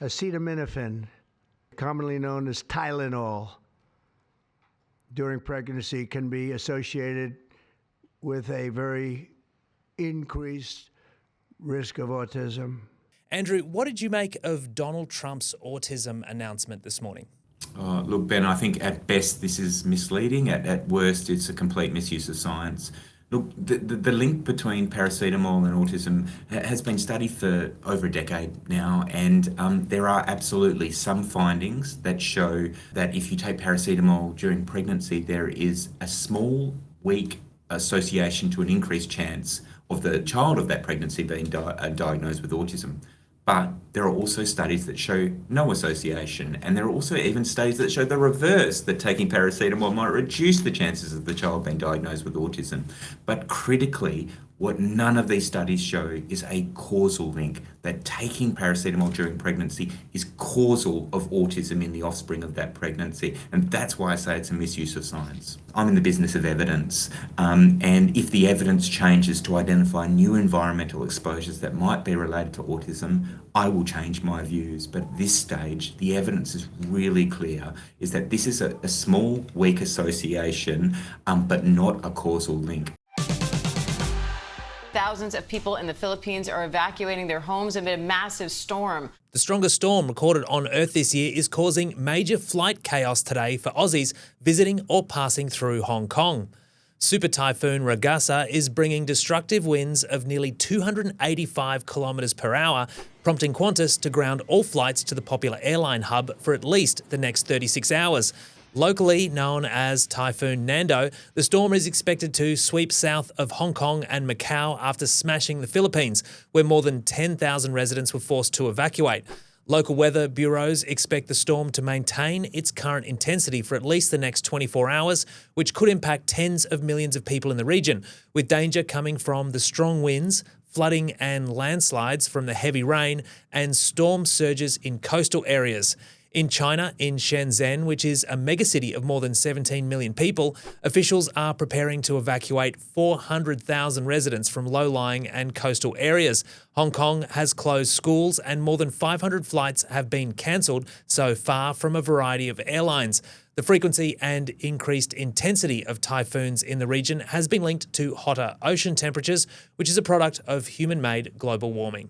acetaminophen, commonly known as Tylenol, during pregnancy can be associated with a very increased risk of autism. Andrew, what did you make of Donald Trump's autism announcement this morning? Look, Ben, I think at best this is misleading. At worst, it's a complete misuse of science. Look, the link between paracetamol and autism has been studied for over a decade now, and there are absolutely some findings that show that if you take paracetamol during pregnancy, there is a small, weak association to an increased chance of the child of that pregnancy being diagnosed with autism. But there are also studies that show no association, and there are also even studies that show the reverse, that taking paracetamol might reduce the chances of the child being diagnosed with autism. But critically, what none of these studies show is a causal link, that taking paracetamol during pregnancy is causal of autism in the offspring of that pregnancy. And that's why I say it's a misuse of science. I'm in the business of evidence, and if the evidence changes to identify new environmental exposures that might be related to autism, I will change my views. But at this stage, the evidence is really clear, is that this is a small, weak association, but not a causal link. Thousands of people in the Philippines are evacuating their homes amid a massive storm. The strongest storm recorded on Earth this year is causing major flight chaos today for Aussies visiting or passing through Hong Kong. Super Typhoon Ragasa is bringing destructive winds of nearly 285 kilometres per hour, prompting Qantas to ground all flights to the popular airline hub for at least the next 36 hours. Locally known as Typhoon Nando, the storm is expected to sweep south of Hong Kong and Macau after smashing the Philippines, where more than 10,000 residents were forced to evacuate. Local weather bureaus expect the storm to maintain its current intensity for at least the next 24 hours, which could impact tens of millions of people in the region, with danger coming from the strong winds, flooding and landslides from the heavy rain, and storm surges in coastal areas. In China, in Shenzhen, which is a megacity of more than 17 million people, officials are preparing to evacuate 400,000 residents from low-lying and coastal areas. Hong Kong has closed schools and more than 500 flights have been cancelled so far from a variety of airlines. The frequency and increased intensity of typhoons in the region has been linked to hotter ocean temperatures, which is a product of human-made global warming.